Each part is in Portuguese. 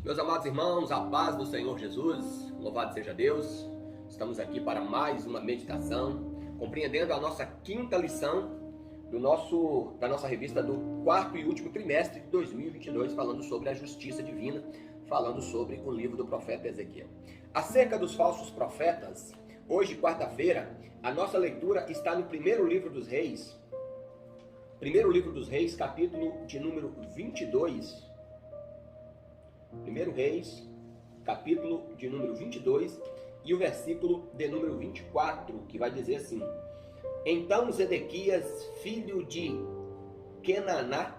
Meus amados irmãos, a paz do Senhor Jesus, louvado seja Deus. Estamos aqui para mais uma meditação, compreendendo a nossa quinta lição da nossa revista do quarto e último trimestre de 2022, falando sobre a justiça divina, falando sobre o livro do profeta Ezequiel. Acerca dos falsos profetas, hoje, quarta-feira, a nossa leitura está no primeiro livro dos Reis, capítulo de número 22. Primeiro Reis, capítulo de número 22 e o versículo de número 24, que vai dizer assim: Então Zedequias, filho de Kenaná,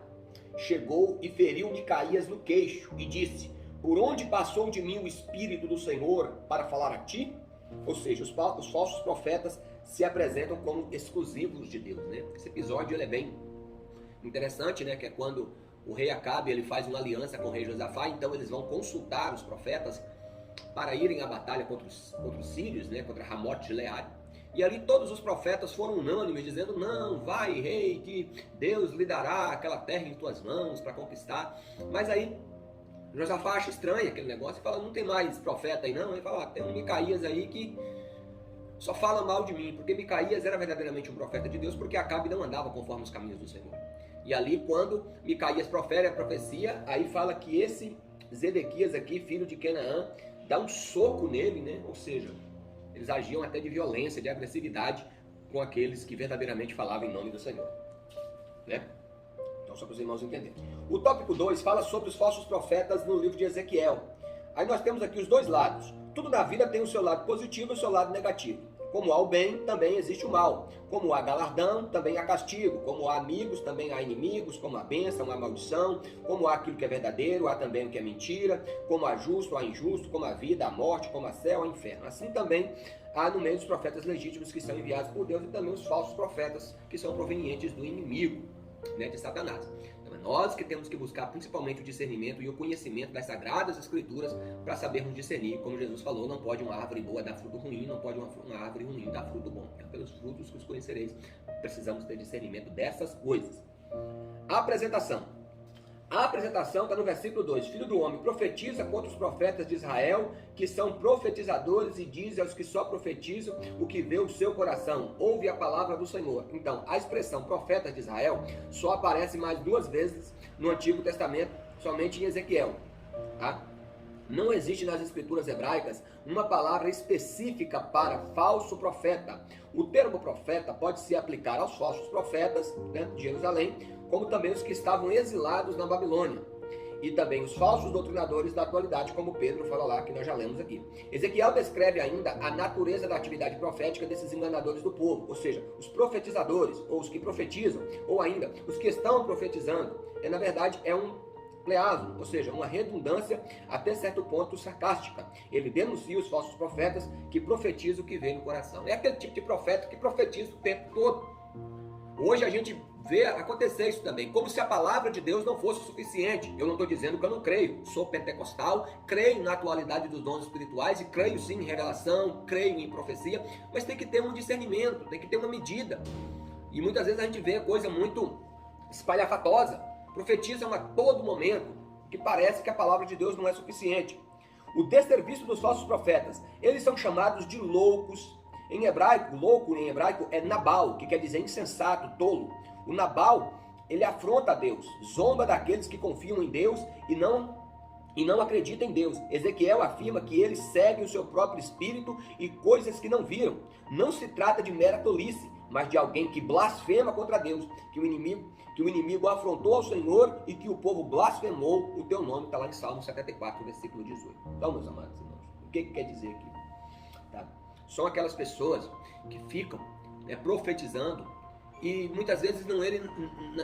chegou e feriu Micaías no queixo e disse: Por onde passou de mim o Espírito do Senhor para falar a ti? Ou seja, os falsos profetas se apresentam como exclusivos de Deus, né? Esse episódio ele é bem interessante, né? Que é quando o rei Acabe ele faz uma aliança com o rei Josafá, então eles vão consultar os profetas para irem à batalha contra os sírios, né? Contra Ramote de Gileade. E ali todos os profetas foram unânimes, dizendo: Não, vai, rei, que Deus lhe dará aquela terra em tuas mãos para conquistar. Mas aí Josafá acha estranho aquele negócio e fala: Não tem mais profeta aí não? Ele fala: Tem um Micaías aí que só fala mal de mim, porque Micaías era verdadeiramente um profeta de Deus, porque Acabe não andava conforme os caminhos do Senhor. E ali, quando Micaías profere a profecia, aí fala que esse Zedequias aqui, filho de Kenaã, dá um soco nele, né? Ou seja, eles agiam até de violência, de agressividade com aqueles que verdadeiramente falavam em nome do Senhor, né? Então, só para os irmãos entenderem. O tópico 2 fala sobre os falsos profetas no livro de Ezequiel. Aí nós temos aqui os dois lados. Tudo na vida tem o seu lado positivo e o seu lado negativo. Como há o bem, também existe o mal. Como há galardão, também há castigo. Como há amigos, também há inimigos. Como há bênção, há maldição. Como há aquilo que é verdadeiro, há também o que é mentira. Como há justo, há injusto. Como há vida, há morte. Como há céu, há inferno. Assim também há no meio dos profetas legítimos que são enviados por Deus e também os falsos profetas que são provenientes do inimigo, né, de Satanás. Então é nós que temos que buscar principalmente o discernimento e o conhecimento das sagradas escrituras para sabermos discernir. Como Jesus falou, não pode uma árvore boa dar fruto ruim, não pode uma árvore ruim dar fruto bom. Então, pelos frutos que os conhecereis, precisamos ter discernimento dessas coisas. A apresentação está no versículo 2. Filho do homem, profetiza contra os profetas de Israel, que são profetizadores, e diz aos que só profetizam o que vê o seu coração. Ouve a palavra do Senhor. Então, a expressão profetas de Israel só aparece mais 2 vezes no Antigo Testamento, somente em Ezequiel. Tá? Não existe nas escrituras hebraicas uma palavra específica para falso profeta. O termo profeta pode se aplicar aos falsos profetas, né, de Jerusalém, como também os que estavam exilados na Babilônia. E também os falsos doutrinadores da atualidade, como Pedro fala lá, que nós já lemos aqui. Ezequiel descreve ainda a natureza da atividade profética desses enganadores do povo, ou seja, os profetizadores, ou os que profetizam, ou ainda os que estão profetizando. Na verdade, é um pleasmo, ou seja, uma redundância até certo ponto sarcástica. Ele denuncia os falsos profetas que profetizam o que vê no coração. É aquele tipo de profeta que profetiza o tempo todo. Hoje a gente vê acontecer isso também, como se a palavra de Deus não fosse suficiente. Eu não estou dizendo que eu não creio, sou pentecostal, creio na atualidade dos dons espirituais e creio sim em revelação, creio em profecia, mas tem que ter um discernimento, tem que ter uma medida. E muitas vezes a gente vê coisa muito espalhafatosa, profetizam a todo momento, que parece que a palavra de Deus não é suficiente. O desserviço dos falsos profetas, eles são chamados de loucos. Em hebraico, louco em hebraico é Nabal, que quer dizer insensato, tolo. O Nabal, ele afronta a Deus, zomba daqueles que confiam em Deus e não acreditam em Deus. Ezequiel afirma que eles seguem o seu próprio espírito e coisas que não viram. Não se trata de mera tolice, mas de alguém que blasfema contra Deus, que o inimigo afrontou ao Senhor e que o povo blasfemou o teu nome. Está lá em Salmo 74, versículo 18. Então, meus amados irmãos, o que quer dizer aqui? Tá? São aquelas pessoas que ficam, né, profetizando e muitas vezes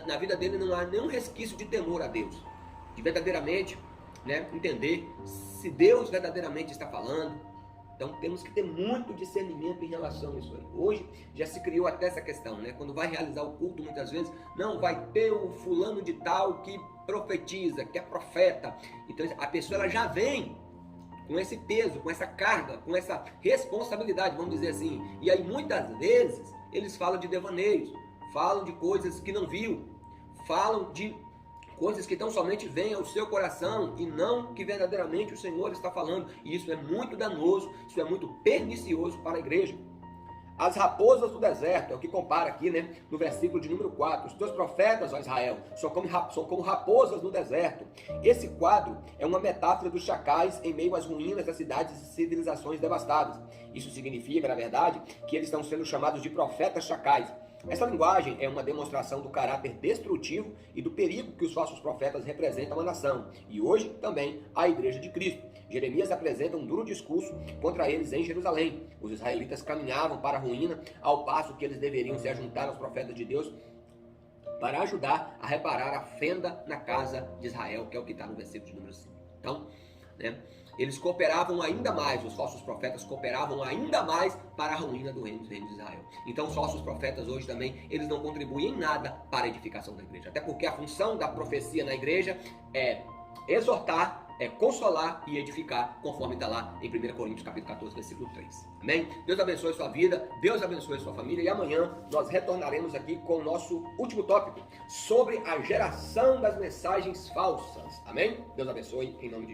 na vida dele não há nenhum resquício de temor a Deus, de verdadeiramente, né, entender se Deus verdadeiramente está falando. Então temos que ter muito discernimento em relação a isso aí. Hoje já se criou até essa questão, né? Quando vai realizar o culto, muitas vezes, não, vai ter o fulano de tal que profetiza, que é profeta. Então a pessoa ela já vem com esse peso, com essa carga, com essa responsabilidade, vamos dizer assim. E aí muitas vezes eles falam de devaneios, falam de coisas que não viu, falam de Coisas que tão somente vêm ao seu coração e não que verdadeiramente o Senhor está falando. E isso é muito danoso, isso é muito pernicioso para a igreja. As raposas do deserto, é o que compara aqui, né, no versículo de número 4. Os teus profetas, ó Israel, são como raposas no deserto. Esse quadro é uma metáfora dos chacais em meio às ruínas das cidades e civilizações devastadas. Isso significa, na verdade, que eles estão sendo chamados de profetas chacais. Essa linguagem é uma demonstração do caráter destrutivo e do perigo que os falsos profetas representam à nação, e hoje também à igreja de Cristo. Jeremias apresenta um duro discurso contra eles em Jerusalém. Os israelitas caminhavam para a ruína, ao passo que eles deveriam se ajuntar aos profetas de Deus para ajudar a reparar a fenda na casa de Israel, que é o que está no versículo de número 5. Então, né, eles cooperavam ainda mais, os falsos profetas cooperavam ainda mais para a ruína do reino de Israel. Então os falsos profetas hoje também, eles não contribuem em nada para a edificação da igreja. Até porque a função da profecia na igreja é exortar, é consolar e edificar, conforme está lá em 1 Coríntios capítulo 14, versículo 3. Amém? Deus abençoe sua vida, Deus abençoe sua família, e amanhã nós retornaremos aqui com o nosso último tópico, sobre a geração das mensagens falsas. Amém? Deus abençoe, em nome de Jesus.